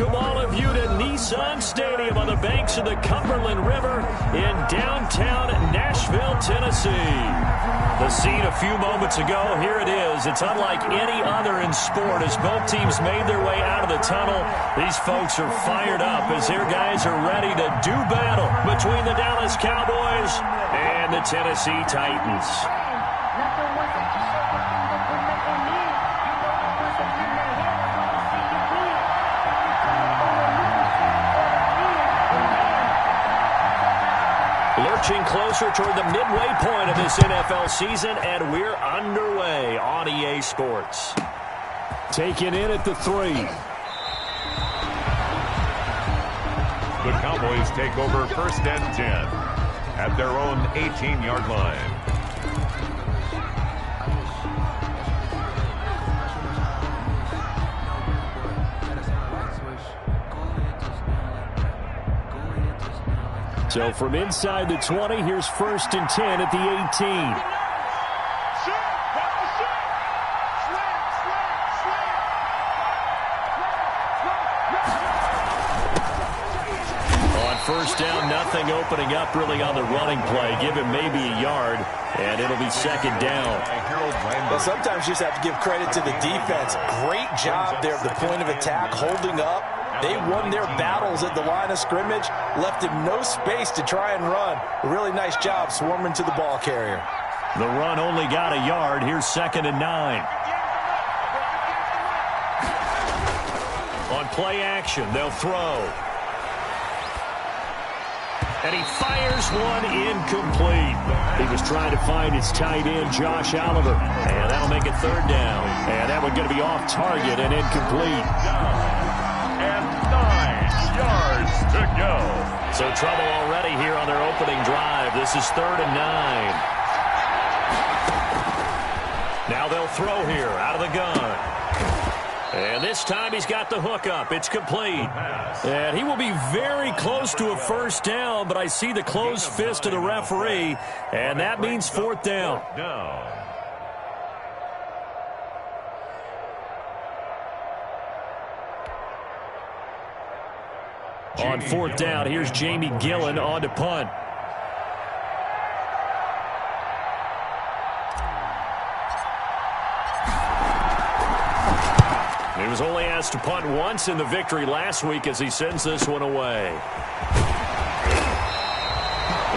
welcome all of you to Nissan Stadium on the banks of the Cumberland River in downtown Nashville, Tennessee. The scene a few moments ago, here it is. It's unlike any other in sport as both teams made their way out of the tunnel. These folks are fired up as their guys are ready to do battle between the Dallas Cowboys and the Tennessee Titans. Lurching closer toward the midway point of this NFL season, and we're underway on EA Sports. Taken in at the 3. The Cowboys take over 1st and 10 at their own 18-yard line. So from inside the 20, here's 1st and 10 at the 18. On 1st down, nothing opening up really on the running play. Give him maybe a yard, and it'll be 2nd down. Well, sometimes you just have to give credit to the defense. Great job there at the point of attack, holding up. They won their battles at the line of scrimmage, left him no space to try and run. A really nice job swarming to the ball carrier. The run only got a yard. Here's 2nd and 9. On play action, they'll throw. And he fires one incomplete. He was trying to find his tight end, Josh Oliver. And that'll make it 3rd down. And that one going to be off target and incomplete. And 9 yards to go. So trouble already here on their opening drive. This is 3rd and 9. Now they'll throw here out of the gun. And this time he's got the hook up. It's complete. And he will be very close to a 1st down, but I see the closed fist of the referee, and that means 4th down. On 4th down, here's Jamie Gillen on to punt. He was only asked to punt once in the victory last week as he sends this one away.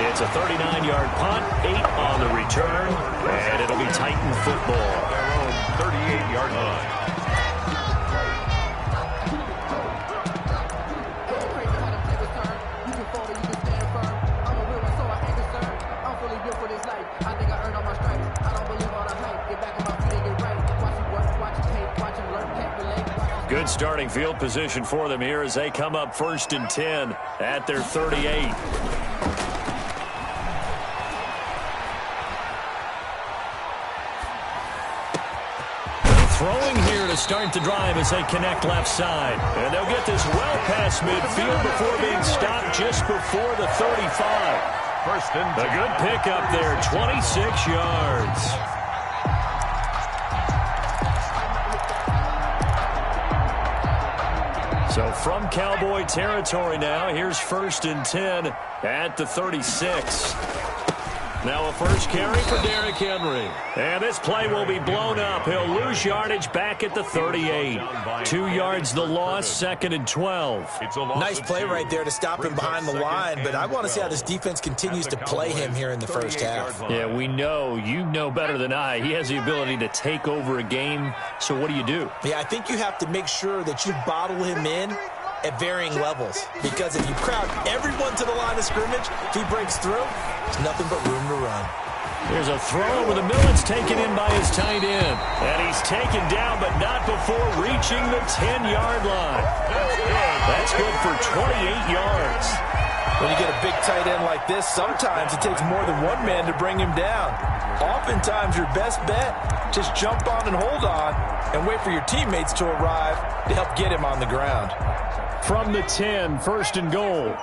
It's a 39-yard punt, 8 on the return, and it'll be Titan football. Their own 38-yard line. Good starting field position for them here as they come up 1st and 10 at their 38. Throwing here to start the drive as they connect left side. And they'll get this well past midfield before being stopped just before the 35. 1st and 10. A good pickup there, 26 yards. So from Cowboy territory now, here's 1st and 10 at the 36. Now a first carry for Derrick Henry. And this play will be blown up. He'll lose yardage back at the 38. 2 yards the loss, 2nd and 12. Nice play right there to stop him behind the line, but I want to see how this defense continues to play him here in the 1st half. Yeah, we know. You know better than I. He has the ability to take over a game. So what do? Yeah, I think you have to make sure that you bottle him in at varying levels, because if you crowd everyone to the line of scrimmage, if he breaks through, there's nothing but room to run. There's a throw over the middle. It's taken in by his tight end. And he's taken down, but not before reaching the 10-yard line. That's good for 28 yards. When you get a big tight end like this, sometimes it takes more than one man to bring him down. Oftentimes, your best bet, just jump on and hold on and wait for your teammates to arrive to help get him on the ground. From the 10, 1st and goal.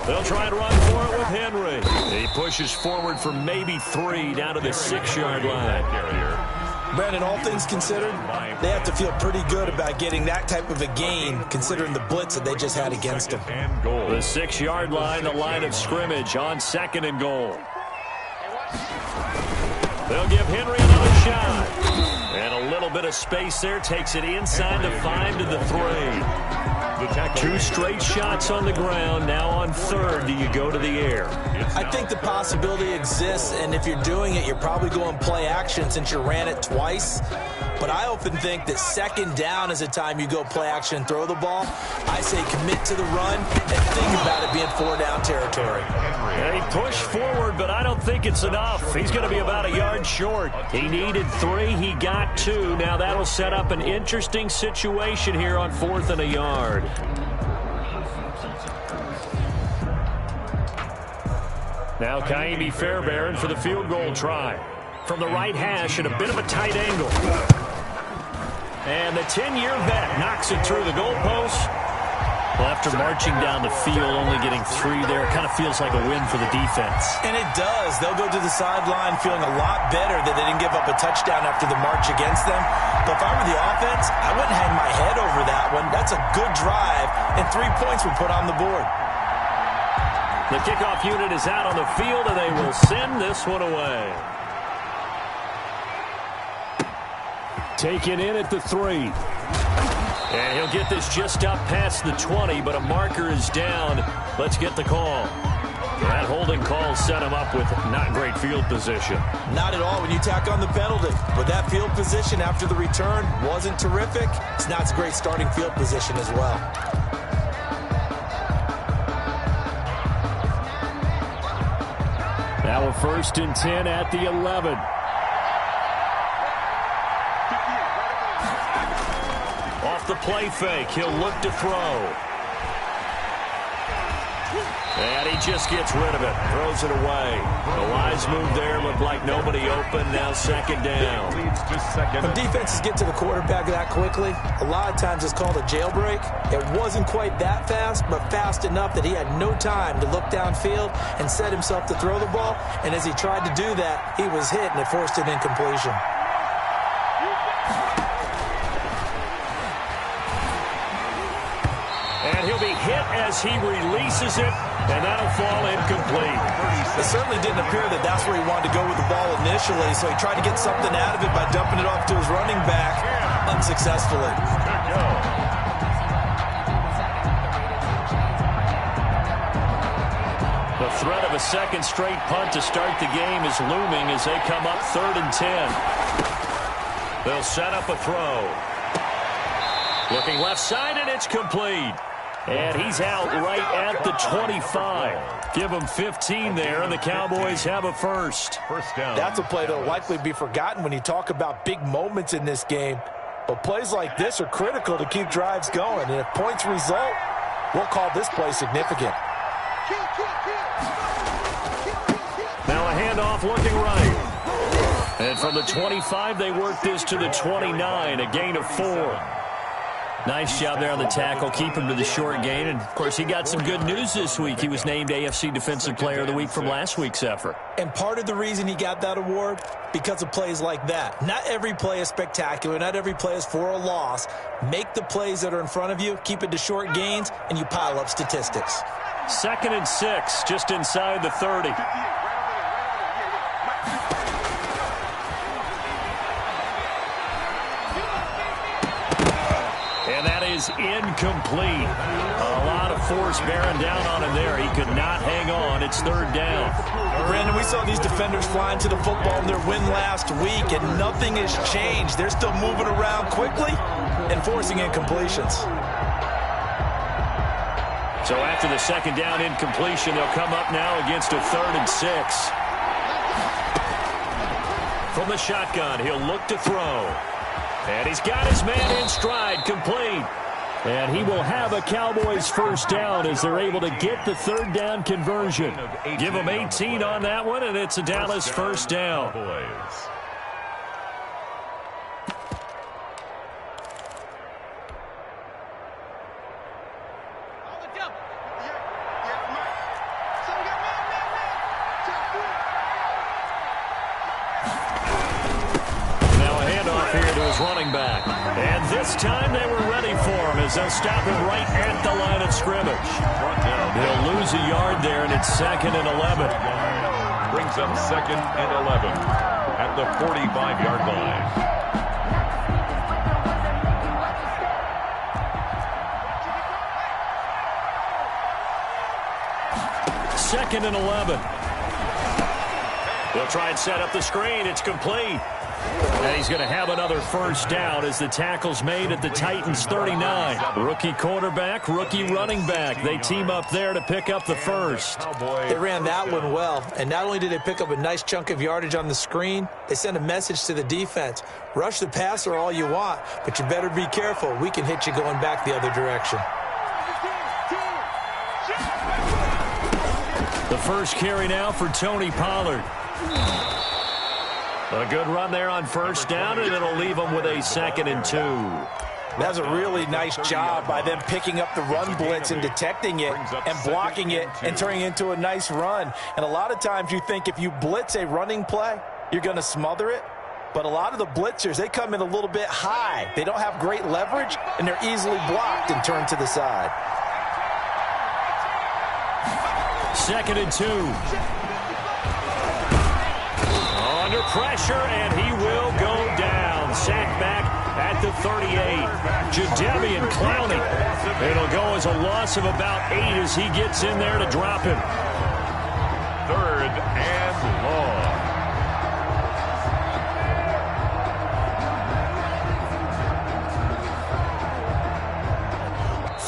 They'll try and run for it with Henry. He pushes forward for maybe 3 down to the 6-yard line. Brandon, all things considered, they have to feel pretty good about getting that type of a gain, considering the blitz that they just had against them. The 6-yard line, the line of scrimmage on 2nd and goal. They'll give Henry another shot. And a little bit of space there takes it inside the 5 to the 3. 2 straight shots on the ground. Now on 3rd, do you go to the air? I think the possibility exists, and if you're doing it, you're probably going play action since you ran it twice. But I often think that 2nd down is the time you go play action and throw the ball. I say commit to the run and think about it being 4-down territory. He pushed forward, but I don't think it's enough. He's going to be about a yard short. He needed 3. He got 2. Now that'll set up an interesting situation here on 4th and a yard. Now Kaimi Fairbairn for the field goal try. From the right hash at a bit of a tight angle. And the 10-year vet knocks it through the goalpost. Well, after marching down the field, only getting 3 there, it kind of feels like a win for the defense. And it does. They'll go to the sideline feeling a lot better that they didn't give up a touchdown after the march against them. But if I were the offense, I wouldn't hang my head over that one. That's a good drive, and 3 points were put on the board. The kickoff unit is out on the field, and they will send this one away. Taken in at the 3. And he'll get this just up past the 20, but a marker is down. Let's get the call. That holding call set him up with not great field position. Not at all when you tack on the penalty. But that field position after the return wasn't terrific. It's not a great starting field position as well. Now a 1st and 10 at the 11. The play fake. He'll look to throw. And he just gets rid of it. Throws it away. The wise move there. Looked like nobody open. Now 2nd down. When defenses get to the quarterback that quickly, a lot of times it's called a jailbreak. It wasn't quite that fast, but fast enough that he had no time to look downfield and set himself to throw the ball. And as he tried to do that, he was hit, and it forced an incompletion. And he'll be hit as he releases it, and that'll fall incomplete. It certainly didn't appear that that's where he wanted to go with the ball initially, so he tried to get something out of it by dumping it off to his running back unsuccessfully. The threat of a 2nd straight punt to start the game is looming as they come up 3rd and 10. They'll set up a throw. Looking left side, and it's complete. And he's out right at the 25. Give him 15 there, and the Cowboys have a first. First down. That's a play that will likely be forgotten when you talk about big moments in this game. But plays like this are critical to keep drives going. And if points result, we'll call this play significant. Now a handoff looking right. And from the 25, they work this to the 29, a gain of 4. Nice job there on the tackle. Keep him to the short gain. And, of course, he got some good news this week. He was named AFC Defensive Player of the Week from last week's effort. And part of the reason he got that award, because of plays like that. Not every play is spectacular. Not every play is for a loss. Make the plays that are in front of you, keep it to short gains, and you pile up statistics. 2nd and 6, just inside the 30. Is incomplete. A lot of force bearing down on him there. He could not hang on. It's 3rd down. Brandon, we saw these defenders flying to the football in their win last week, and nothing has changed. They're still moving around quickly and forcing incompletions. So after the 2nd down incompletion, they'll come up now against a 3rd and 6. From the shotgun, he'll look to throw. And he's got his man in stride, complete. And he will have a Cowboys first down as they're able to get the 3rd down conversion. Give them 18 on that one, and it's a Dallas first down. this time they were ready for him as they'll stop him right at the line of scrimmage. They'll lose a yard there, and it's 2nd and 11. Brings up 2nd and 11 at the 45-yard line. 2nd and 11. They'll try and set up the screen. It's complete. And he's going to have another first down as the tackle's made at the Titans' 39. Rookie quarterback, rookie running back. They team up there to pick up the first. They ran that one well, and not only did they pick up a nice chunk of yardage on the screen, they sent a message to the defense. Rush the passer all you want, but you better be careful. We can hit you going back the other direction. The first carry now for Tony Pollard. A good run there on first down, and it'll leave them with a 2nd and 2. That's a really nice job by them picking up the run blitz and detecting it and blocking it and turning it into a nice run. And a lot of times you think if you blitz a running play, you're going to smother it. But a lot of the blitzers, they come in a little bit high. They don't have great leverage, and they're easily blocked and turned to the side. 2nd and 2. Under pressure, and he will go down. Sacked back at the 38. Jadeveon Clowney. It'll go as a loss of about 8 as he gets in there to drop him. 3rd and long.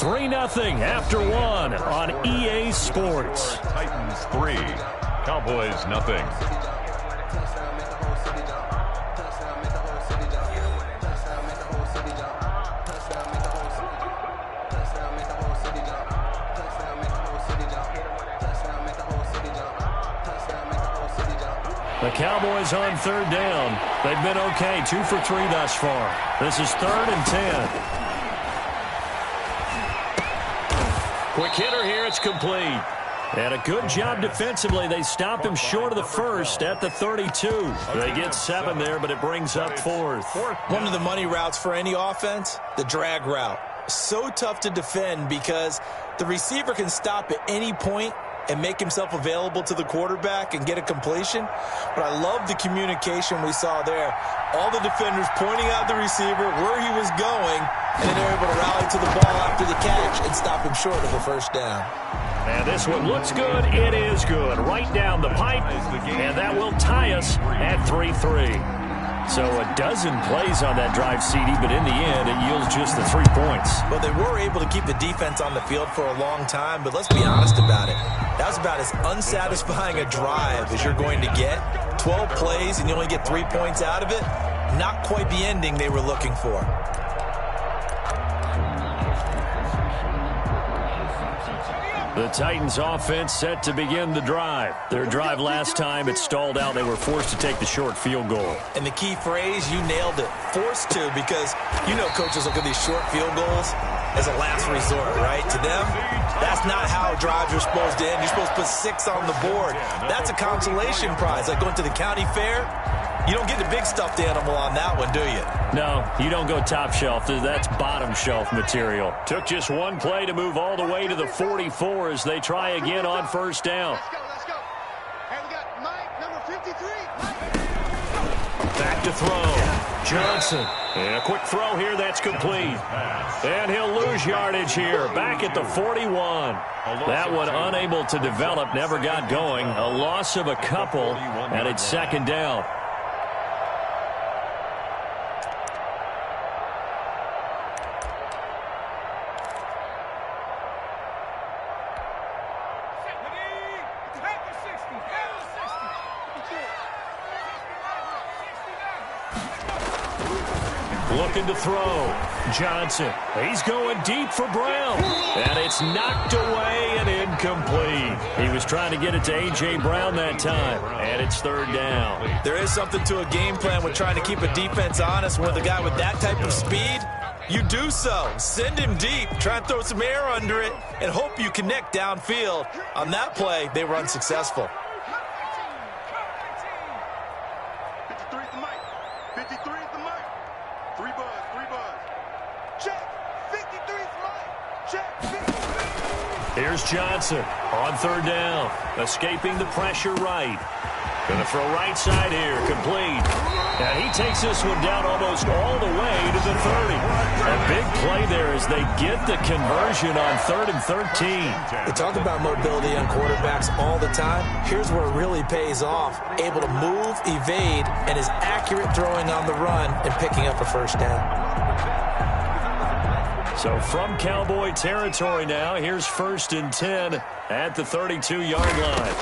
3-0 after 1 on EA Sports. Titans 3, Cowboys nothing. The Cowboys on 3rd down. They've been okay, 2 for 3 thus far. This is 3rd and 10. Quick hitter here, it's complete. And a good job defensively. They stop him short of the first at the 32. They get 7 there, but it brings up 4th. One of the money routes for any offense, the drag route. So tough to defend because the receiver can stop at any point and make himself available to the quarterback and get a completion. But I love the communication we saw there. All the defenders pointing out the receiver, where he was going, and then they're able to rally to the ball after the catch and stop him short of the first down. And this one looks good. It is good. Right down the pipe. And that will tie us at 3-3. So a dozen plays on that drive, CD, but in the end, it yields just the 3 points. Well, they were able to keep the defense on the field for a long time, but let's be honest about it. That was about as unsatisfying a drive as you're going to get. 12 plays, and you only get 3 points out of it. Not quite the ending they were looking for. The Titans offense set to begin the drive. Their drive last time, it stalled out. They were forced to take the short field goal. And the key phrase, you nailed it. Forced to, because you know coaches look at these short field goals as a last resort, right? To them, that's not how drives are supposed to end. You're supposed to put 6 on the board. That's a consolation prize. Like going to the county fair, you don't get the big stuffed animal on that one, do you? No, you don't go top shelf. That's bottom shelf material. Took just one play to move all the way to the 44 as they try again on first down. Let's go. Hey, we got Mike, number 53. Back to throw. Johnson. And a quick throw here. That's complete. And he'll lose yardage here. Back at the 41. That one unable to develop. Never got going. A loss of a couple. And it's 2nd down. Looking to throw. Johnson. He's going deep for Brown. And it's knocked away and incomplete. He was trying to get it to A.J. Brown that time. And it's 3rd down. There is something to a game plan with trying to keep a defense honest. With a guy with that type of speed, you do so. Send him deep. Try and throw some air under it and hope you connect downfield. On that play, they were unsuccessful. 53 at the mic. 53 at the mic. 3 buzz. Here's Johnson on third down, escaping the pressure right. Going to throw right side here, complete. And he takes this one down almost all the way to the 30. A big play there as they get the conversion on 3rd and 13. We talk about mobility on quarterbacks all the time. Here's where it really pays off. Able to move, evade, and is accurate throwing on the run and picking up a first down. So from Cowboy territory now, here's 1st and 10 at the 32-yard line.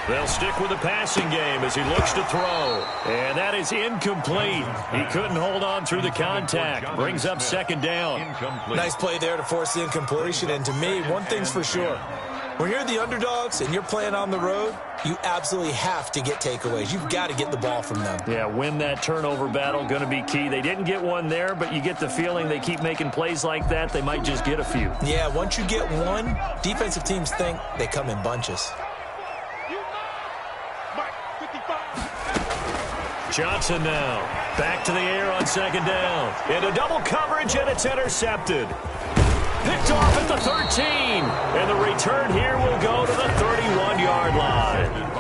They'll stick with the passing game as he looks to throw. And that is incomplete. He couldn't hold on through the contact. Brings up 2nd down. Nice play there to force the incompletion. And to me, one thing's for sure. When you're the underdogs and you're playing on the road, you absolutely have to get takeaways. You've got to get the ball from them. Yeah, win that turnover battle, going to be key. They didn't get one there, but you get the feeling they keep making plays like that, they might just get a few. Yeah, once you get one, defensive teams think they come in bunches. Johnson now. Back to the air on 2nd down. Into double coverage, and it's intercepted. Picked off at the 13. And the return here will go to the 31-yard line.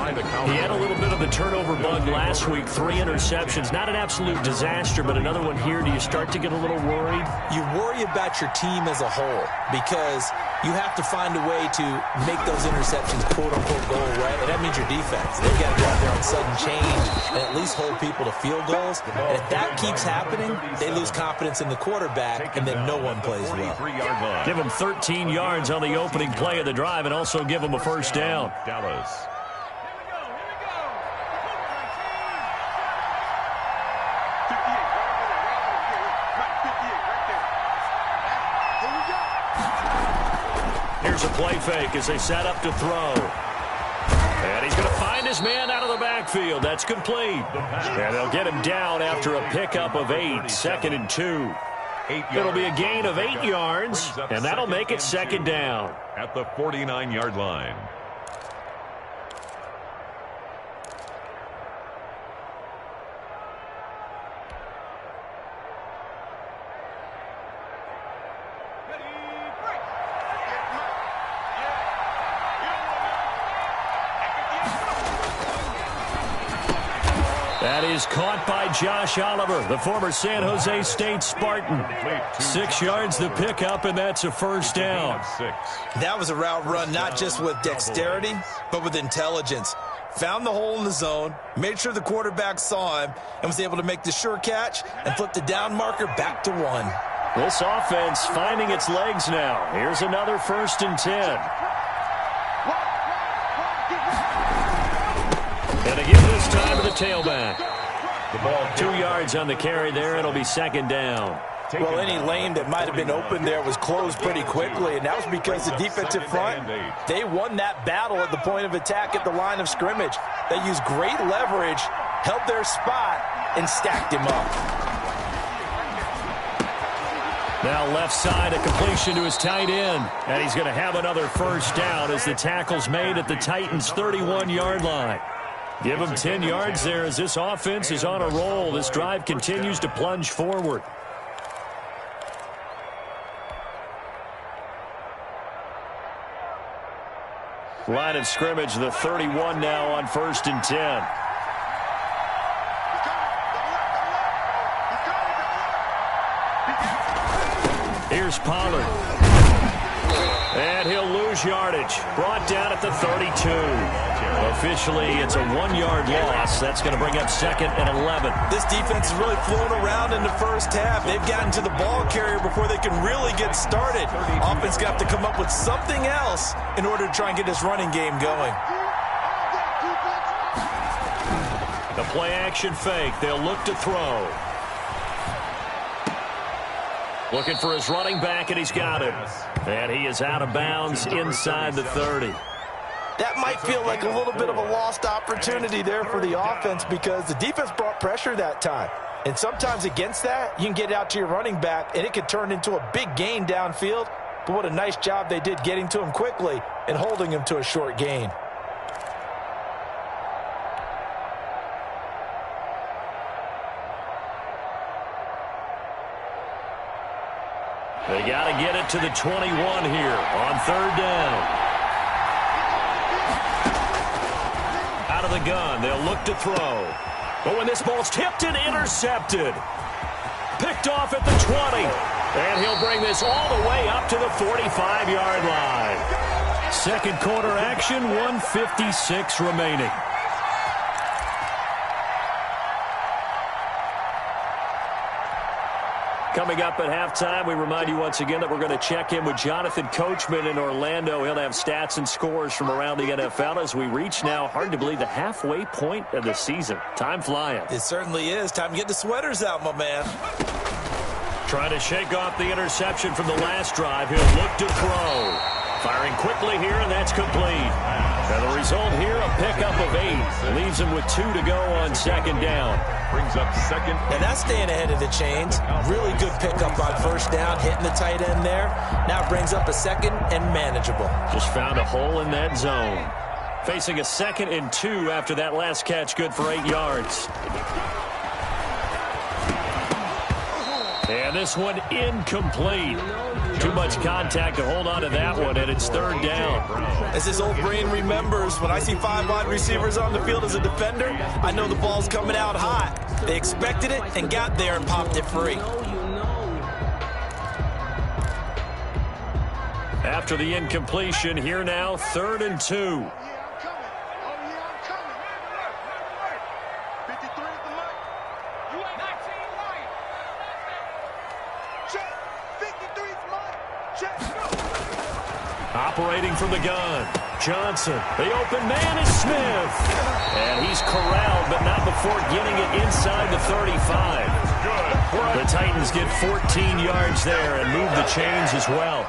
He had a little bit of the turnover bug last week. 3 interceptions. Not an absolute disaster, but another one here. Do you start to get a little worried? You worry about your team as a whole because you have to find a way to make those interceptions quote-unquote go away, and that means your defense. They've got to go out there on sudden change and at least hold people to field goals. And if that keeps happening, they lose confidence in the quarterback, and then no one plays well. Give them 13 yards on the opening play of the drive and also give them a first down. Dallas. Here's a play fake as they set up to throw. And he's going to find his man out of the backfield. That's complete. And they'll get him down after a pickup of 8, 2nd and 2. It'll be a gain of 8 yards, and that'll make it 2nd down. At the 49-yard line. That is caught by Josh Oliver, the former San Jose State Spartan. 6 yards the pickup, and that's a first down. That was a route run not just with dexterity, but with intelligence. Found the hole in the zone, made sure the quarterback saw him, and was able to make the sure catch and flip the down marker back to 1. This offense finding its legs now. Here's another 1st and 10. And again this time to the tailback. The ball 2 yards on the carry there. It'll be 2nd down. Well, any lane that might have been open there was closed pretty quickly, and that was because the defensive front, they won that battle at the point of attack at the line of scrimmage. They used great leverage, held their spot, and stacked him up. Now left side, a completion to his tight end. And he's going to have another first down as the tackle's made at the Titans' 31-yard line. Give him 10 yards there as this offense is on a roll. This drive continues to plunge forward. Line of scrimmage, the 31 now on 1st and 10. Here's Pollard. And he'll lose yardage. Brought down at the 32. Officially, it's a 1-yard loss. That's going to bring up 2nd and 11. This defense is really flown around in the first half. They've gotten to the ball carrier before they can really get started. Offense got to come up with something else in order to try and get this running game going. The play action fake. They'll look to throw. Looking for his running back, and he's got him. And he is out of bounds inside the 30. That might feel like a little bit of a lost opportunity there for the offense because the defense brought pressure that time. And sometimes against that, you can get out to your running back, and it could turn into a big gain downfield. But what a nice job they did getting to him quickly and holding him to a short gain. They got to get it to the 21 here on third down. Out of the gun, they'll look to throw. But when this ball's tipped and intercepted. Picked off at the 20. And he'll bring this all the way up to the 45-yard line. Second quarter action, 1:56 remaining. Coming up at halftime, we remind you once again that we're going to check in with Jonathan Coachman in Orlando. He'll have stats and scores from around the NFL as we reach now, hard to believe, the halfway point of the season. Time flying. It certainly is. Time to get the sweaters out, my man. Trying to shake off the interception from the last drive. He'll look to throw. Firing quickly here, and that's complete. And the result here, a pickup of 8. Leaves him with 2 to go on second down. Brings up second. And that's staying ahead of the chains. Really good pickup on first down, hitting the tight end there. Now brings up a second and manageable. Just found a hole in that zone. Facing a 2nd and 2 after that last catch, good for 8 yards. And this one incomplete. Too much contact to hold on to that one, and it's third down. As his old brain remembers, when I see 5 wide receivers on the field as a defender, I know the ball's coming out hot. They expected it and got there and popped it free. After the incompletion, here now, 3rd and 2. Operating from the gun, Johnson. The open man is Smith. And he's corralled, but not before getting it inside the 35. The Titans get 14 yards there and move the chains as well.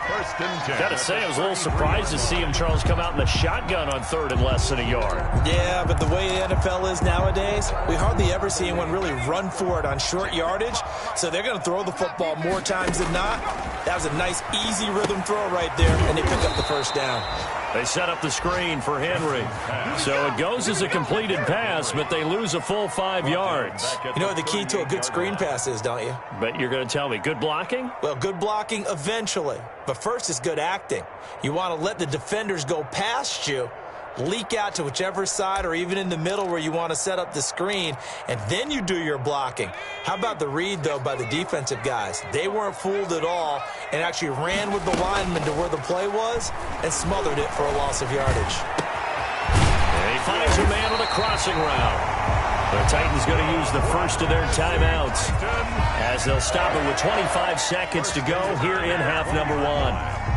Got to say, I was a little surprised to see him, Charles, come out in the shotgun on 3rd and less than a yard. Yeah, but the way the NFL is nowadays, we hardly ever see anyone really run for it on short yardage. So they're going to throw the football more times than not. That was a nice, easy rhythm throw right there, and they pick up the first down. They set up the screen for Henry. So it goes as a completed pass, but they lose a full 5 yards. You know what the key to a good screen pass is, don't you? But you're going to tell me, good blocking? Well, good blocking eventually. But first is good acting. You want to let the defenders go past you, leak out to whichever side or even in the middle where you want to set up the screen, and then you do your blocking. How about the read, though, by the defensive guys? They weren't fooled at all and actually ran with the lineman to where the play was and smothered it for a loss of yardage. And he finds a man on a crossing route. The Titans going to use the first of their timeouts as they'll stop it with 25 seconds to go here in half number 1.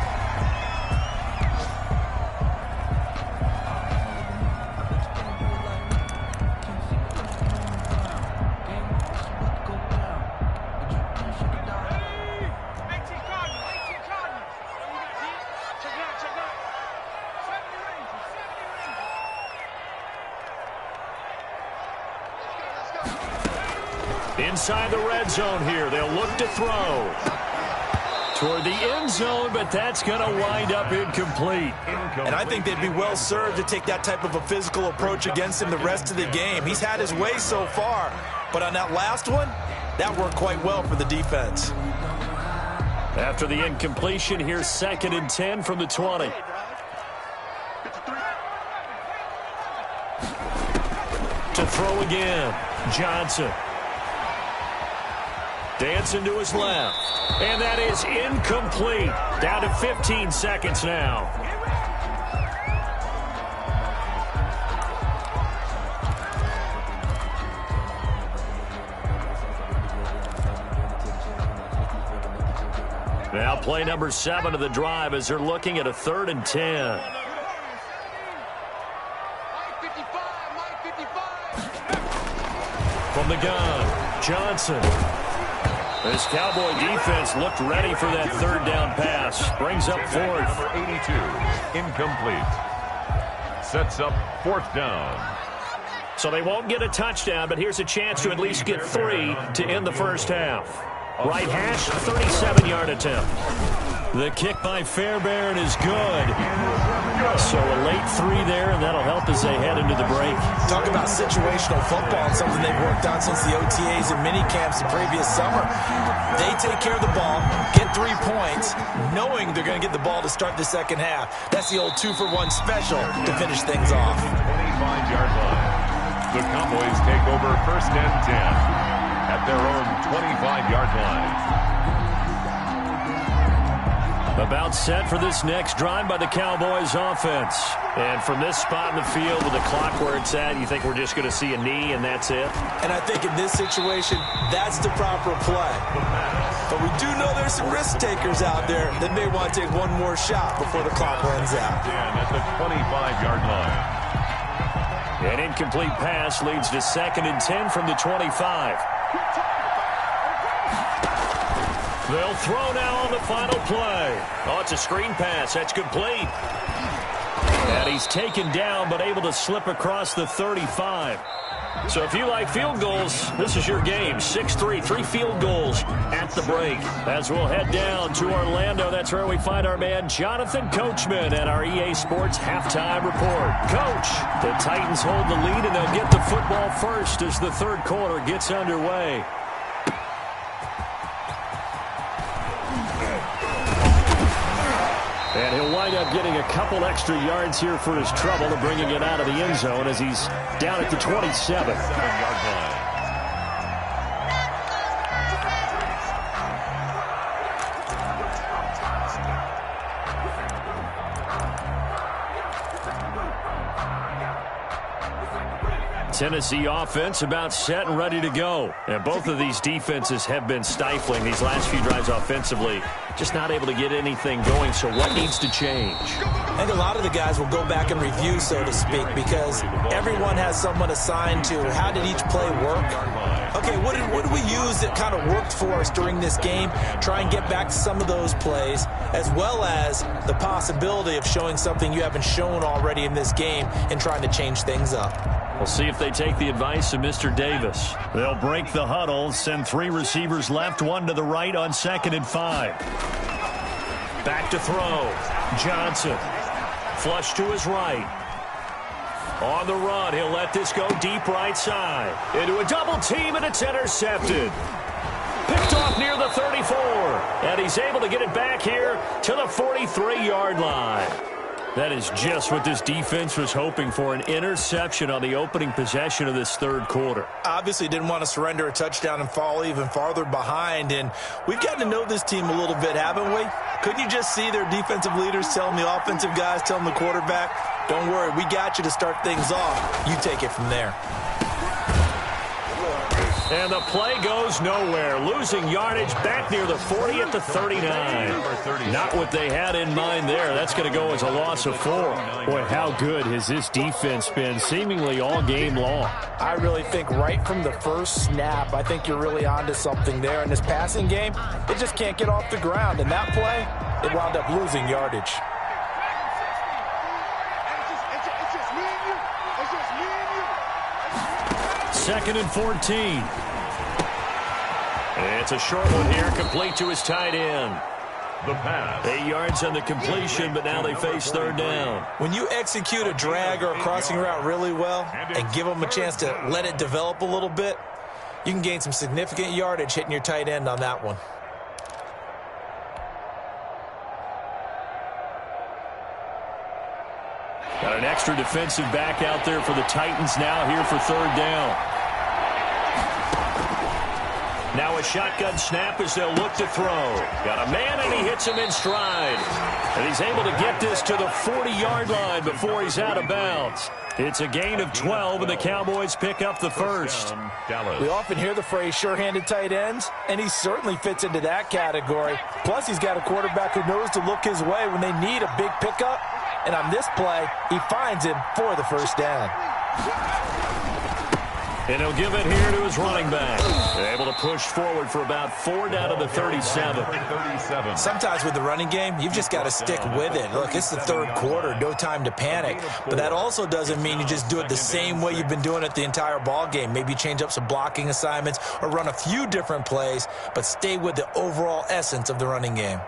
Inside the red zone here, they'll look to throw toward the end zone, but that's going to wind up incomplete. And I think they'd be well served to take that type of a physical approach against him the rest of the game. He's had his way so far, but on that last one, that worked quite well for the defense. After the incompletion, here's 2nd and 10 from the 20. To throw again, Johnson. Dancing to his left. And that is incomplete. Down to 15 seconds now. Now play number 7 of the drive as they're looking at a 3rd and 10. From the gun, Johnson. This Cowboy defense looked ready for that 3rd down pass. Brings up 4th. Number 82, incomplete. Sets up 4th down. So they won't get a touchdown, but here's a chance to at least get 3 to end the first half. Right hash, 37-yard attempt. The kick by Fairbairn is good. So a late 3 there, and that'll help as they head into the break. Talk about situational football and something they've worked on since the OTAs and mini camps the previous summer. They take care of the ball, get 3 points, knowing they're going to get the ball to start the second half. That's the old 2-for-1 special to finish things off. 25-yard line. The Cowboys take over 1st and 10 at their own 25-yard line. About set for this next drive by the Cowboys offense. And from this spot in the field with the clock where it's at, you think we're just going to see a knee and that's it? And I think in this situation, that's the proper play. But we do know there's some risk takers out there that may want to take one more shot before the clock runs out. At the 25-yard line. An incomplete pass leads to 2nd and 10 from the 25. They'll throw now on the final play. Oh, it's a screen pass. That's complete. And he's taken down but able to slip across the 35. So if you like field goals, this is your game. 6-3, 3 field goals at the break. As we'll head down to Orlando, that's where we find our man Jonathan Coachman at our EA Sports Halftime Report. Coach, the Titans hold the lead and they'll get the football first as the third quarter gets underway. And he'll wind up getting a couple extra yards here for his trouble and bringing it out of the end zone as he's down at the 27. 7-yard line. Tennessee offense about set and ready to go. And both of these defenses have been stifling these last few drives offensively. Just not able to get anything going, so what needs to change? I think a lot of the guys will go back and review, so to speak, because everyone has someone assigned to how did each play work. Okay, what did we use that kind of worked for us during this game? Try and get back to some of those plays, as well as the possibility of showing something you haven't shown already in this game and trying to change things up. We'll see if they take the advice of Mr. Davis. They'll break the huddle, send 3 receivers left, 1 to the right on 2nd and 5. Back to throw. Johnson. Flush to his right. On the run, he'll let this go deep right side. Into a double team, and it's intercepted. Picked off near the 34. And he's able to get it back here to the 43-yard line. That is just what this defense was hoping for, an interception on the opening possession of this third quarter. Obviously didn't want to surrender a touchdown and fall even farther behind, and we've gotten to know this team a little bit, haven't we? Couldn't you just see their defensive leaders telling the offensive guys, telling the quarterback, don't worry, we got you to start things off. You take it from there. And the play goes nowhere. Losing yardage back near the 40 at the 39. Not what they had in mind there. That's going to go as a loss of 4. Boy, how good has this defense been seemingly all game long? I really think right from the first snap, I think you're really onto something there. In this passing game, it just can't get off the ground. And that play, it wound up losing yardage. It's just me and you. It's just me and you. 2nd and 14. It's a short one here, complete to his tight end. The pass. 8 yards on the completion, but now they face 3rd down. When you execute a drag or a crossing route really well and give them a chance to let it develop a little bit, you can gain some significant yardage hitting your tight end on that one. Got an extra defensive back out there for the Titans now here for 3rd down. Now a shotgun snap as they'll look to throw. Got a man and he hits him in stride. And he's able to get this to the 40-yard line before he's out of bounds. It's a gain of 12 and the Cowboys pick up the first. We often hear the phrase sure-handed tight ends, and he certainly fits into that category. Plus he's got a quarterback who knows to look his way when they need a big pickup. And on this play, he finds him for the first down. And he'll give it here to his running back. They're able to push forward for about 4 down to the 37. Sometimes with the running game, you've just got to stick with it. Look, it's the third quarter, no time to panic. But that also doesn't mean you just do it the same way you've been doing it the entire ball game. Maybe change up some blocking assignments or run a few different plays, but stay with the overall essence of the running game.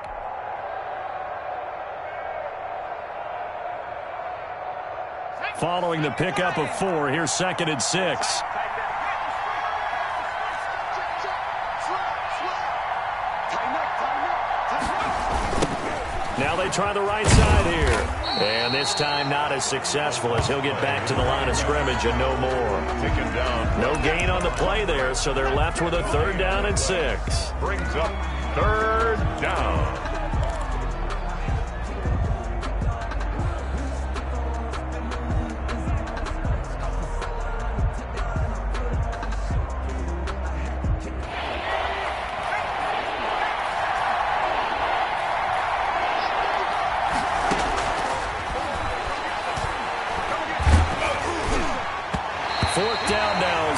following the pickup of 4. Here's 2nd and 6. Now they try the right side here. And this time not as successful as he'll get back to the line of scrimmage and no more. Taken down. No gain on the play there, so they're left with a 3rd down and 6. Brings up 3rd down.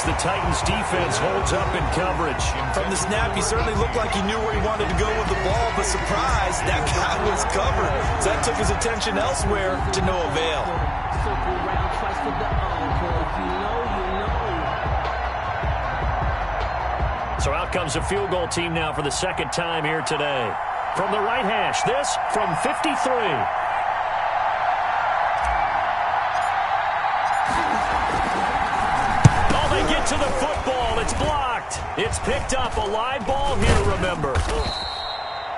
The Titans defense holds up in coverage. From the snap, he certainly looked like he knew where he wanted to go with the ball, but surprise, that guy was covered. So that took his attention elsewhere to no avail. So out comes a field goal team now for the 2nd time here today. From the right hash, this from 53. To the football. It's blocked. It's picked up. A live ball here, remember.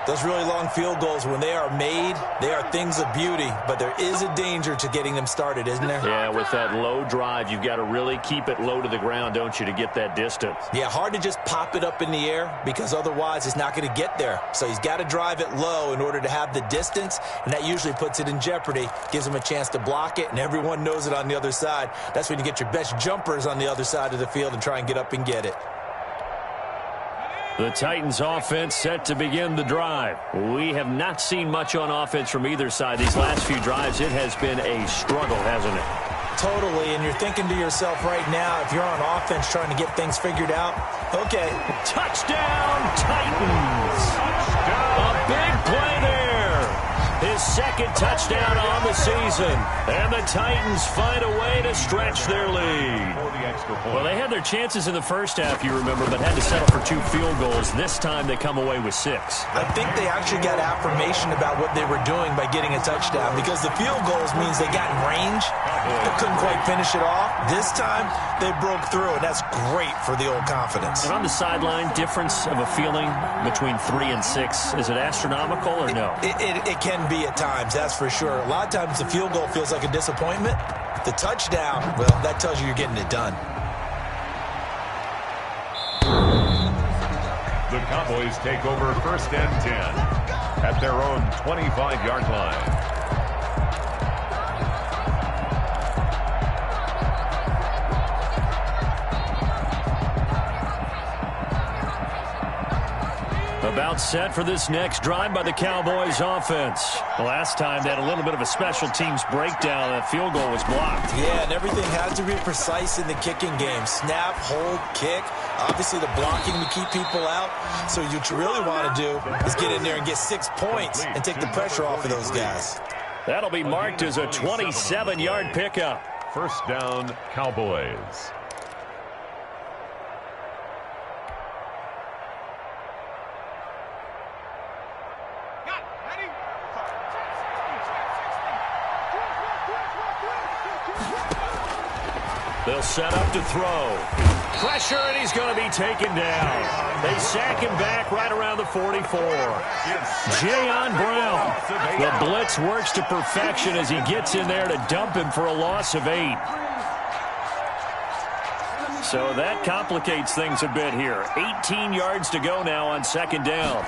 Those really long field goals, when they are made, they are things of beauty, but there is a danger to getting them started, isn't there? Yeah, with that low drive, you've got to really keep it low to the ground, don't you, to get that distance. Yeah, hard to just pop it up in the air because otherwise it's not going to get there. So he's got to drive it low in order to have the distance, and that usually puts it in jeopardy, gives him a chance to block it, and everyone knows it on the other side. That's when you get your best jumpers on the other side of the field and try and get up and get it. The Titans offense set to begin the drive. We have not seen much on offense from either side. These last few drives, it has been a struggle, hasn't it? Totally, and you're thinking to yourself right now, if you're on offense trying to get things figured out, okay. Touchdown, Titans! A big play there. His 2nd touchdown on the season. And the Titans find a way to stretch their lead. Well, they had their chances in the first half, you remember, but had to settle for 2 field goals. This time they come away with 6. I think they actually got affirmation about what they were doing by getting a touchdown, because the field goals means they got in range. They couldn't quite finish it off. This time they broke through, and that's great for the old confidence. And on the sideline, difference of a feeling between 3 and 6, is it astronomical or no? It can be at times, that's for sure. A lot of times the field goal feels like a disappointment. The touchdown, well, that tells you you're getting it done. The Cowboys take over 1st and 10 at their own 25-yard line. About set for this next drive by the Cowboys offense. The last time they had a little bit of a special teams breakdown. That field goal was blocked. Yeah, and everything has to be precise in the kicking game. Snap, hold, kick. Obviously the blocking to keep people out. So what you really want to do is get in there and get 6 points and take the pressure off of those guys. That'll be marked as a 27-yard pickup. 1st down, Cowboys. They'll set up to throw. Pressure, and he's going to be taken down. They sack him back right around the 44. Jayon Brown. The blitz works to perfection as he gets in there to dump him for a loss of 8. So that complicates things a bit here. 18 yards to go now on 2nd down.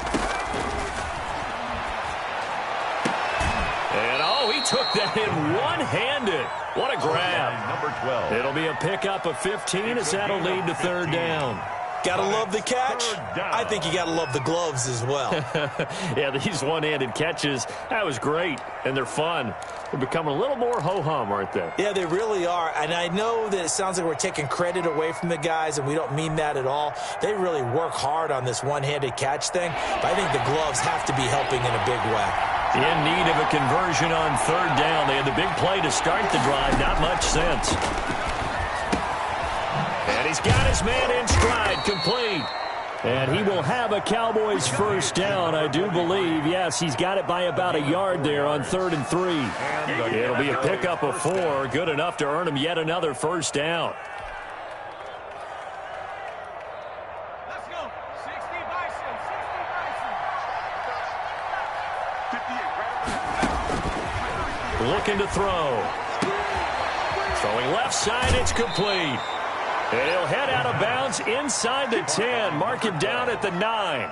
And he took that in one-handed. What a grab. Number 12. It'll be a pickup of 15 as that'll lead to 3rd down. Gotta love the catch. I think you gotta love the gloves as well. Yeah, these one-handed catches, that was great, and they're fun. They're becoming a little more ho-hum, aren't they? Yeah, they really are, and I know that it sounds like we're taking credit away from the guys, and we don't mean that at all. They really work hard on this one-handed catch thing, but I think the gloves have to be helping in a big way. In need of a conversion on 3rd down. They had the big play to start the drive, not much sense. And he's got his man in stride, complete. And he will have a Cowboys first down, I do believe. Yes, he's got it by about a yard there on 3rd and 3. It'll be a pickup of 4, good enough to earn him yet another first down. Let's go. 60 Bison. 60 Bison. Looking to throw. Throwing left side, it's complete. And he'll head out of bounds inside the 10. Mark him down at the 9.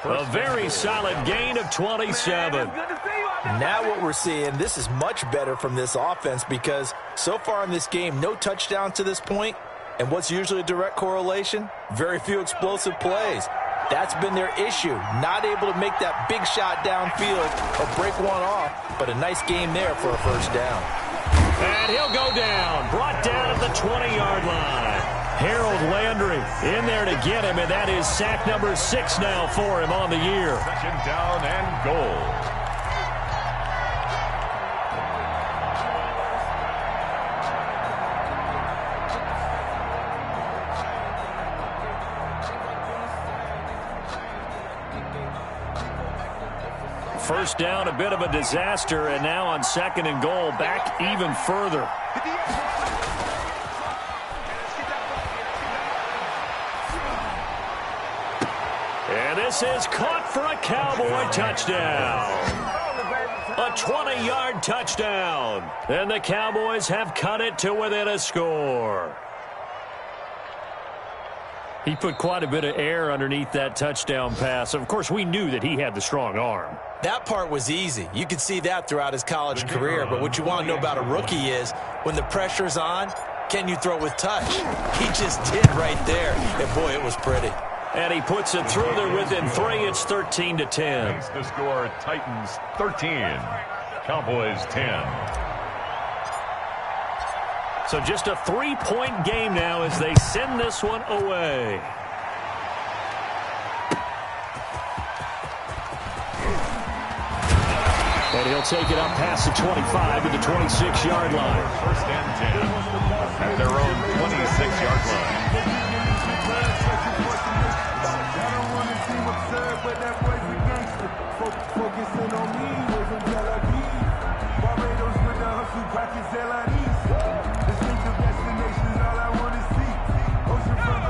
A very solid gain of 27. Now what we're seeing, this is much better from this offense because so far in this game, no touchdown to this point. And what's usually a direct correlation? Very few explosive plays. That's been their issue. Not able to make that big shot downfield or break one off, but a nice game there for a first down. And he'll go down. Brought down at the 20-yard line. Harold Landry in there to get him, and that is sack number 6 now for him on the year. Second down and goal. First down, a bit of a disaster, and now on 2nd and goal, back even further. And this is caught for a Cowboy touchdown. A 20-yard touchdown. And the Cowboys have cut it to within a score. He put quite a bit of air underneath that touchdown pass. Of course, we knew that he had the strong arm. That part was easy. You could see that throughout his college career. But what you want to know about a rookie is when the pressure's on, can you throw with touch? He just did right there. And, boy, it was pretty. And he puts it through there within 3. It's 13-10. Makes the score Titans 13, Cowboys 10. So just a 3-point game now as they send this one away. And he'll take it up past the 25 to the 26-yard line. First and 10 at their own 26-yard line.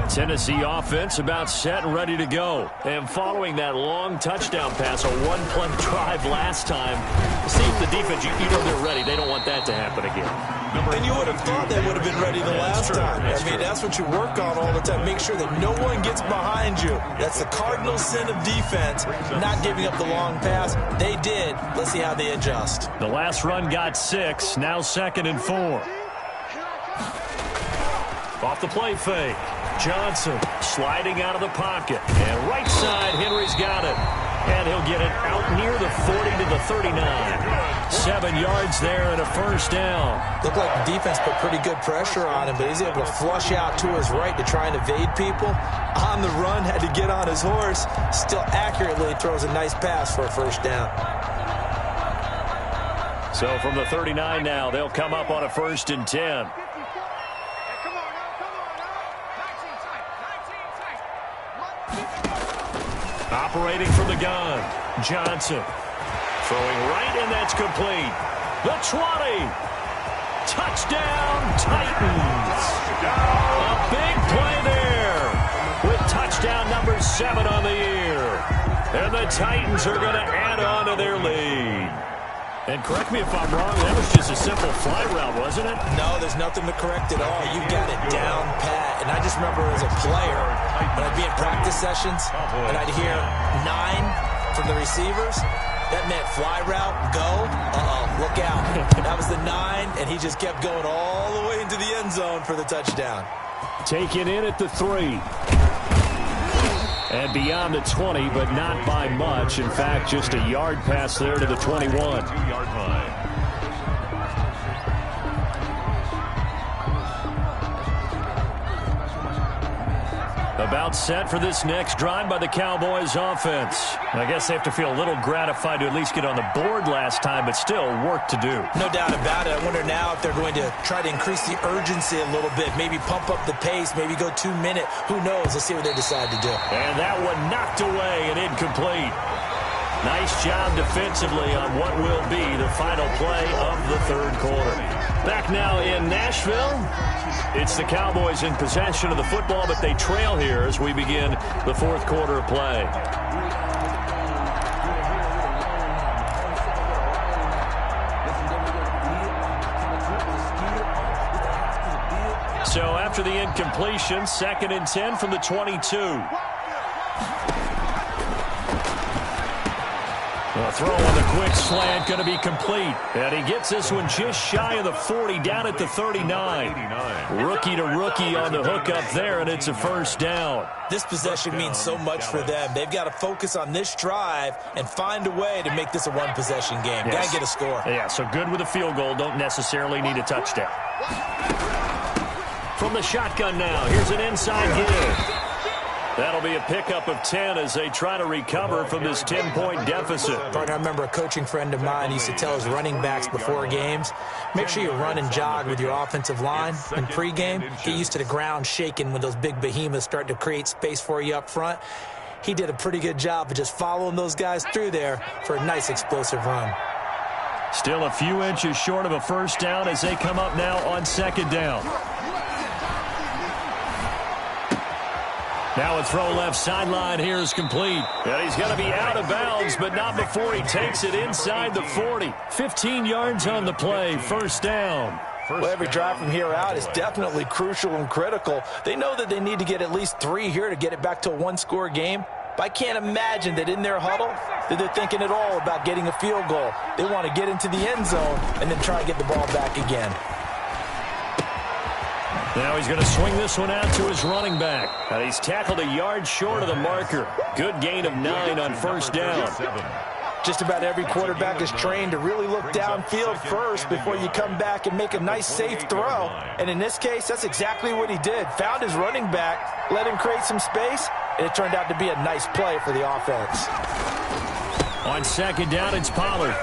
Tennessee offense about set and ready to go. And following that long touchdown pass, a one-play drive last time, see if the defense, you know they're ready. They don't want that to happen again. And you would have thought they would have been ready the last time. I mean, that's what you work on all the time. Make sure that no one gets behind you. That's the cardinal sin of defense, not giving up the long pass. They did. Let's see how they adjust. The last run got 6. Now 2nd and 4. Off the play fake. Johnson sliding out of the pocket. And right side, Henry's got it. And he'll get it out near the 40 to the 39. 7 yards there and a first down. Looked like the defense put pretty good pressure on him, but he's able to flush out to his right to try and evade people. On the run, had to get on his horse. Still accurately throws a nice pass for a first down. So from the 39 now, they'll come up on a 1st and 10. Operating from the gun, Johnson. Throwing right, and that's complete. The 20. Touchdown, Titans. A big play there with touchdown number 7 on the year. And the Titans are going to add on to their lead. And correct me if I'm wrong, that was just a simple fly route, wasn't it? No, there's nothing to correct at all. You've got it down pat. And I just remember as a player, when I'd be in practice sessions, and I'd hear 9 from the receivers, that meant fly route, go, look out. That was the 9, and he just kept going all the way into the end zone for the touchdown. Taken in at the 3. And beyond the 20, but not by much. In fact, just a yard pass there to the 21. 2-yard line. About set for this next drive by the Cowboys offense. I guess they have to feel a little gratified to at least get on the board last time, but still work to do. No doubt about it. I wonder now if they're going to try to increase the urgency a little bit, maybe pump up the pace, maybe go 2 minute. Who knows? Let's see what they decide to do. And that one knocked away and incomplete. Nice job defensively on what will be the final play of the third quarter. Back now in Nashville. It's the Cowboys in possession of the football, but they trail here as we begin the fourth quarter of play. So after the incompletion, 2nd and 10 from the 22. A throw on the quick slant, going to be complete. And he gets this one just shy of the 40, down at the 39. Rookie to rookie on the hook up there, and it's a first down. This possession means so much for them. They've got to focus on this drive and find a way to make this a one-possession game. Yes. Got to get a score. Yeah, so good with a field goal. Don't necessarily need a touchdown. From the shotgun now, here's an inside give. That'll be a pickup of 10 as they try to recover from this 10-point deficit. Partner, I remember a coaching friend of mine used to tell his running backs before games, make sure you run and jog with your offensive line in pregame. Get used to the ground shaking when those big behemoths start to create space for you up front. He did a pretty good job of just following those guys through there for a nice explosive run. Still a few inches short of a first down as they come up now on 2nd down. Now a throw left sideline here is complete. And he's going to be out of bounds, but not before he takes it inside the 40. 15 yards on the play, first down. Well, every drive from here out is definitely crucial and critical. They know that they need to get at least 3 here to get it back to a one-score game. But I can't imagine that in their huddle that they're thinking at all about getting a field goal. They want to get into the end zone and then try and get the ball back again. Now he's going to swing this one out to his running back. And he's tackled a yard short of the marker. Good gain of 9 on first down. Just about every quarterback is trained to really look downfield first before you come back and make a nice, safe throw. And in this case, that's exactly what he did. Found his running back, let him create some space, and it turned out to be a nice play for the offense. On 2nd down, it's Pollard.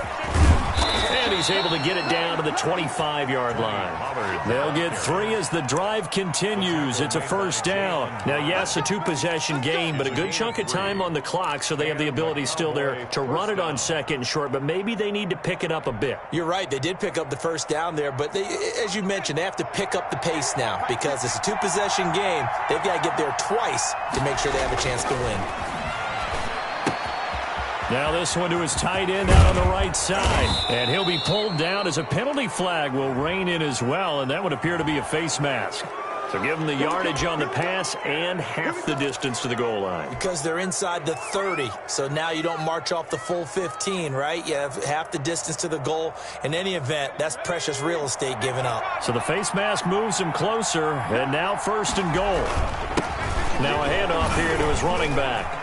And he's able to get it down to the 25-yard line. They'll get 3 as the drive continues. It's a first down. Now, yes, a 2-possession game, but a good chunk of time on the clock, so they have the ability still there to run it on 2nd and short, but maybe they need to pick it up a bit. You're right. They did pick up the first down there, but as you mentioned, they have to pick up the pace now because it's a 2-possession game. They've got to get there twice to make sure they have a chance to win. Now this one to his tight end out on the right side. And he'll be pulled down as a penalty flag will rein in as well, and that would appear to be a face mask. So give them the yardage on the pass and half the distance to the goal line. Because they're inside the 30, so now you don't march off the full 15, right? You have half the distance to the goal. In any event, that's precious real estate given up. So the face mask moves him closer, and now 1st and goal. Now a handoff here to his running back.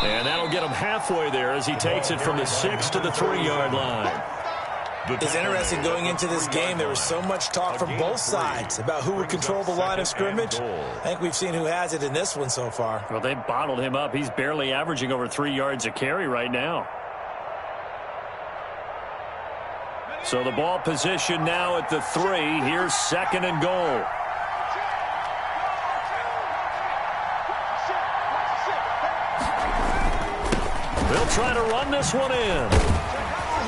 And that'll get him halfway there as he takes it from the 6 to the 3-yard line. It's interesting going into this game. There was so much talk from both sides about who would control the line of scrimmage. I think we've seen who has it in this one so far. Well, they bottled him up. He's barely averaging over 3 yards a carry right now. So the ball position now at the 3. Here's 2nd and goal. They'll try to run this one in.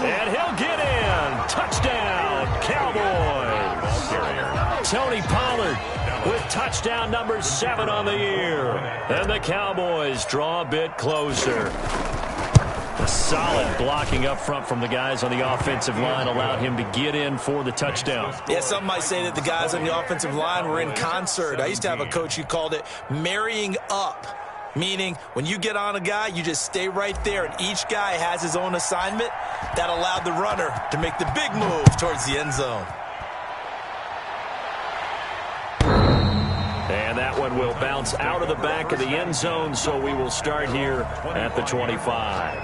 And he'll get in. Touchdown, Cowboys. Tony Pollard with touchdown number 7 on the year. And the Cowboys draw a bit closer. A solid blocking up front from the guys on the offensive line allowed him to get in for the touchdown. Yeah, some might say that the guys on the offensive line were in concert. I used to have a coach who called it marrying up. Meaning, when you get on a guy, you just stay right there, and each guy has his own assignment. That allowed the runner to make the big move towards the end zone. And that one will bounce out of the back of the end zone, so we will start here at the 25.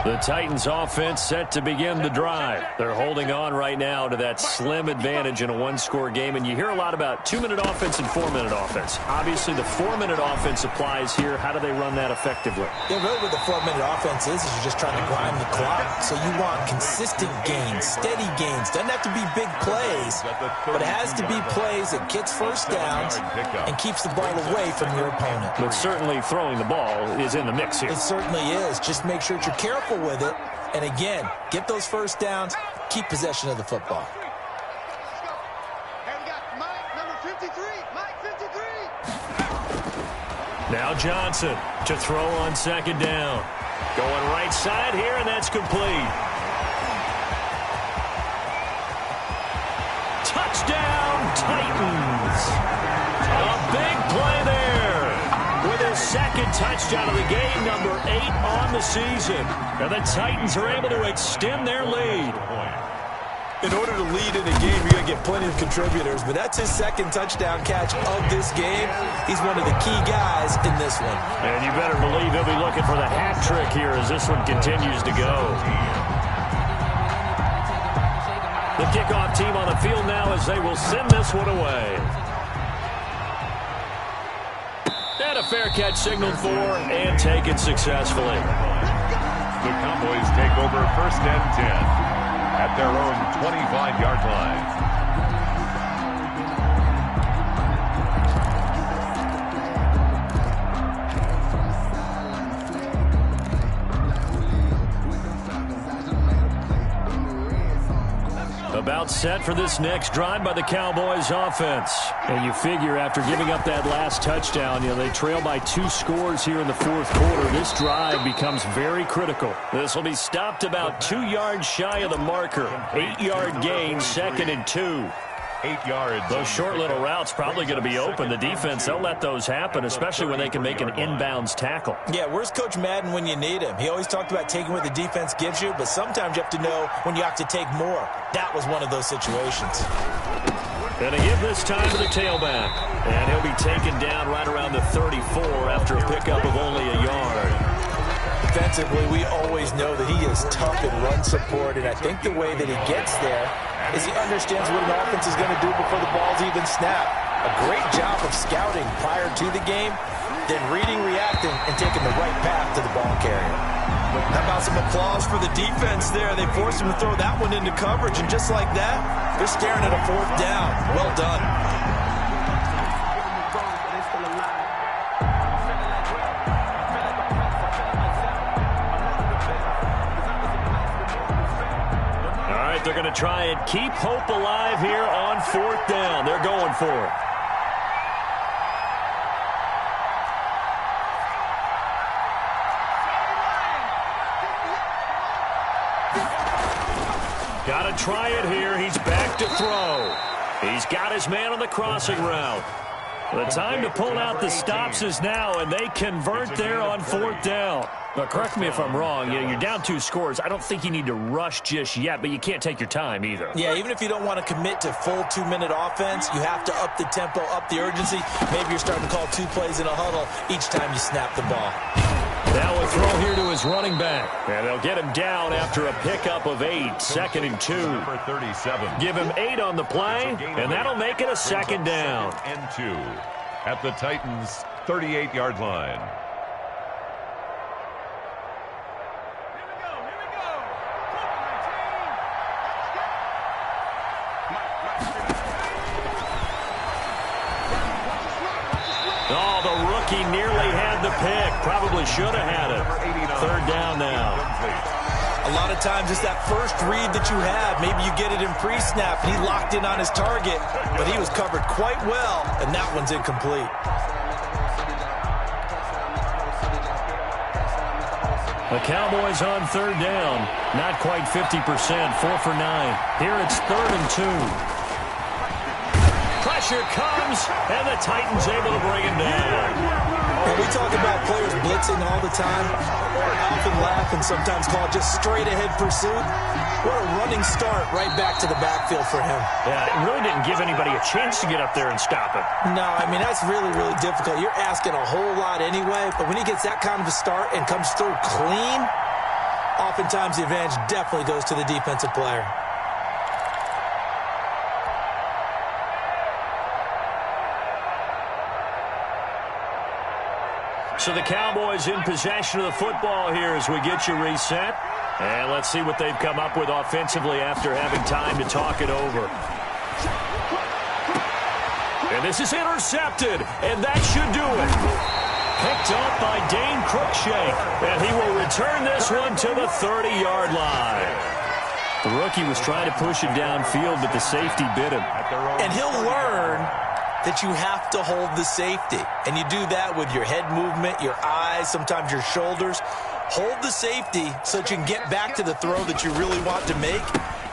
The Titans offense set to begin the drive. They're holding on right now to that slim advantage in a one-score game, and you hear a lot about 2-minute offense and 4-minute offense. Obviously, the 4-minute offense applies here. How do they run that effectively? Yeah, really what the 4-minute offense is you're just trying to grind the clock. So you want consistent gains, steady gains. Doesn't have to be big plays, but it has to be plays that gets first downs and keeps the ball away from your opponent. But certainly throwing the ball is in the mix here. It certainly is. Just make sure that you're careful with it. And again, get those first downs, keep possession of the football. And we got Mike, number 53. Mike, 53. Now Johnson to throw on second down. Going right side here, and that's complete. Touchdown, Titans. A big play there. With his second touchdown of the game, number 8 on the season. And the Titans are able to extend their lead. In order to lead in a game, you're going to get plenty of contributors, but that's his second touchdown catch of this game. He's one of the key guys in this one. And you better believe he'll be looking for the hat trick here as this one continues to go. The kickoff team on the field now as they will send this one away. And a fair catch signaled for and taken successfully. The Cowboys take over 1st and 10 at their own 25-yard line. About set for this next drive by the Cowboys offense. And you figure after giving up that last touchdown, they trail by 2 scores here in the 4th quarter. This drive becomes very critical. This will be stopped about 2 yards shy of the marker. 8-yard gain, 2nd and 2. 8 yards. Those short little routes probably going to be open. The defense, they'll let those happen, especially when they can make an inbounds tackle. Yeah, where's Coach Madden when you need him? He always talked about taking what the defense gives you, but sometimes you have to know when you have to take more. That was one of those situations. Going to give this time to the tailback. And he'll be taken down right around the 34 after a pickup of only a yard. Defensively, we always know that he is tough in run support, and I think the way that he gets there is he understands what an offense is going to do before the ball's even snapped. A great job of scouting prior to the game, then reading, reacting, and taking the right path to the ball carrier. How about some applause for the defense there? They forced him to throw that one into coverage, and just like that, they're staring at a 4th down. Well done. They're going to try and keep hope alive here on 4th down. They're going for it. Got to try it here. He's back to throw. He's got his man on the crossing route. The time to pull out the stops is now, and they convert there on 4th down. But correct me if I'm wrong. You're down 2 scores. I don't think you need to rush just yet, but you can't take your time either. Yeah, even if you don't want to commit to full 2-minute offense, you have to up the tempo, up the urgency. Maybe you're starting to call 2 plays in a huddle each time you snap the ball. Now a throw here to his running back. And they'll get him down after a pickup of 8, 2nd and 2. Number 37. Give him 8 on the play, and that'll make it a 2nd down. 2nd and 2 at the Titans' 38-yard line. Oh, the rookie nearly had the pick. Probably should have had it. 3rd down now. A lot of times it's that first read that you have. Maybe you get it in pre-snap, and he locked in on his target, but he was covered quite well, and that one's incomplete. The Cowboys on 3rd down. Not quite 50%, 4 for 9. Here it's 3rd and 2. Pressure comes, and the Titans able to bring him down. And we talk about players blitzing all the time, or often laugh and sometimes call just straight-ahead pursuit. What a running start right back to the backfield for him. Yeah, it really didn't give anybody a chance to get up there and stop it. No, I mean, that's really, really difficult. You're asking a whole lot anyway, but when he gets that kind of a start and comes through clean, Oftentimes, the advantage definitely goes to the defensive player. So the Cowboys in possession of the football here as we get you reset. And let's see what they've come up with offensively after having time to talk it over. And this is intercepted, and that should do it. Picked up by Dane Cruikshank, and he will return this one to the 30-yard line. The rookie was trying to push it downfield, but the safety bit him. And he'll learn that you have to hold the safety. And you do that with your head movement, your eyes, sometimes your shoulders. Hold the safety so that you can get back to the throw that you really want to make.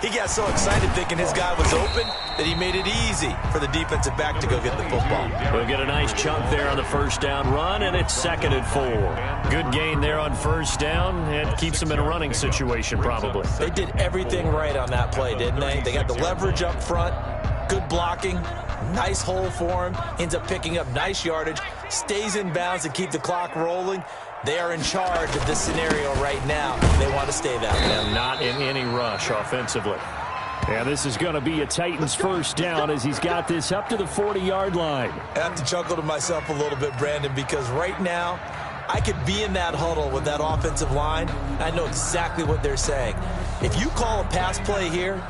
He got so excited thinking his guy was open that he made it easy for the defensive back to go get the football. We'll get a nice chunk there on the first down run, and it's 2nd and 4. Good gain there on first down. It keeps them in a running situation probably. They did everything right on that play, didn't they? They got the leverage up front, good blocking, nice hole for him, ends up picking up nice yardage, stays in bounds to keep the clock rolling. They are in charge of this scenario right now. They want to stay that way. And not in any rush offensively. And this is going to be a Titans first down as he's got this up to the 40-yard line. I have to chuckle to myself a little bit, Brandon, because right now I could be in that huddle with that offensive line. I know exactly what they're saying. If you call a pass play here,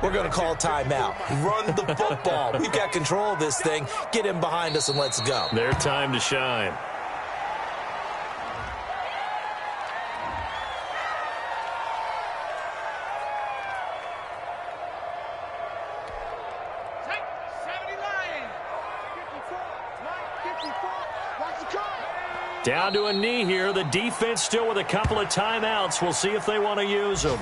we're going to call timeout. Run the football. We've got control of this thing. Get him behind us and let's go. Their time to shine. Down to a knee here. The defense still with a couple of timeouts. We'll see if they want to use them.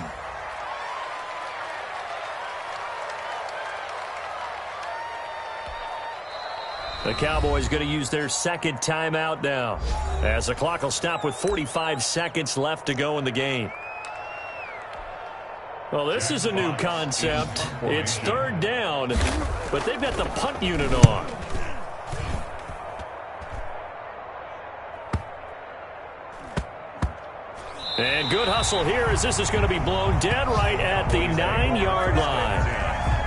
The Cowboys going to use their second timeout now, as the clock will stop with 45 seconds left to go in the game. Well, this is a new concept. It's 3rd down, but they've got the punt unit on. And good hustle here as this is going to be blown dead right at the 9-yard line.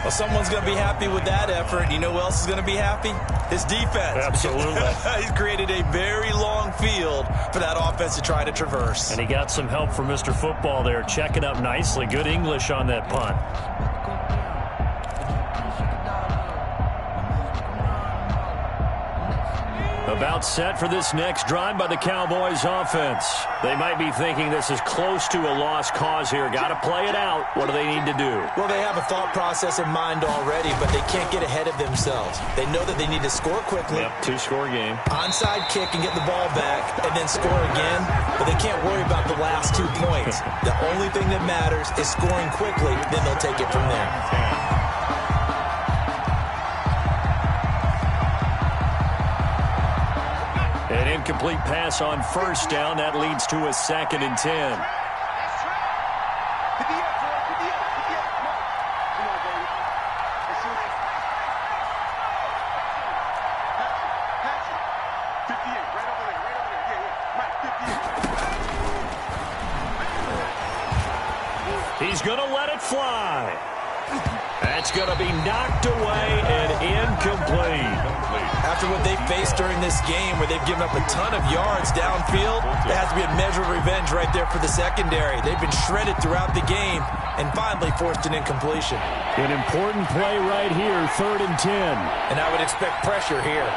Well, someone's going to be happy with that effort. You know who else is going to be happy? His defense. Absolutely. He's created a very long field for that offense to try to traverse. And he got some help from Mr. Football there, checking up nicely. Good English on that punt. About set for this next drive by the Cowboys offense. They might be thinking this is close to a lost cause here. Got to play it out. What do they need to do? Well, they have a thought process in mind already, but they can't get ahead of themselves. They know that they need to score quickly. Yep, 2-score game. Onside kick and get the ball back and then score again, but they can't worry about the last 2 points. The only thing that matters is scoring quickly, then they'll take it from there. An incomplete pass on first down. That leads to a 2nd and 10. He's going to let it fly. That's going to be knocked away and incomplete. After what they faced during this game where they've given up a ton of yards downfield, there has to be a measure of revenge right there for the secondary. They've been shredded throughout the game and finally forced an incompletion. An important play right here, 3rd and 10. And I would expect pressure here.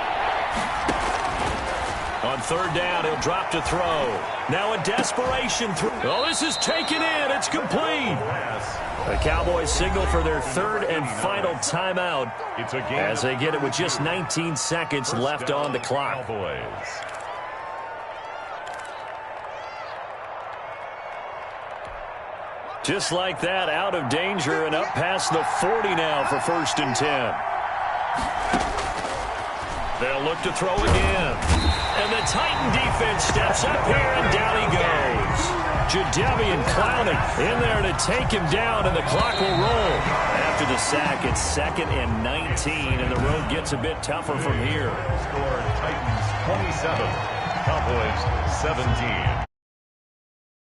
On 3rd down, he'll drop to throw. Now a desperation throw. Oh, this is taken in. It's complete. The Cowboys signal for their 3rd and final timeout as they get it with just 19 seconds left on the clock. Just like that, out of danger and up past the 40 now for 1st and 10. They'll look to throw again. And the Titan defense steps up here, and down he goes. Jadeveon Clowney in there to take him down, and the clock will roll. After the sack, it's 2nd and 19, and the road gets a bit tougher from here. Score Titans 27, Cowboys 17.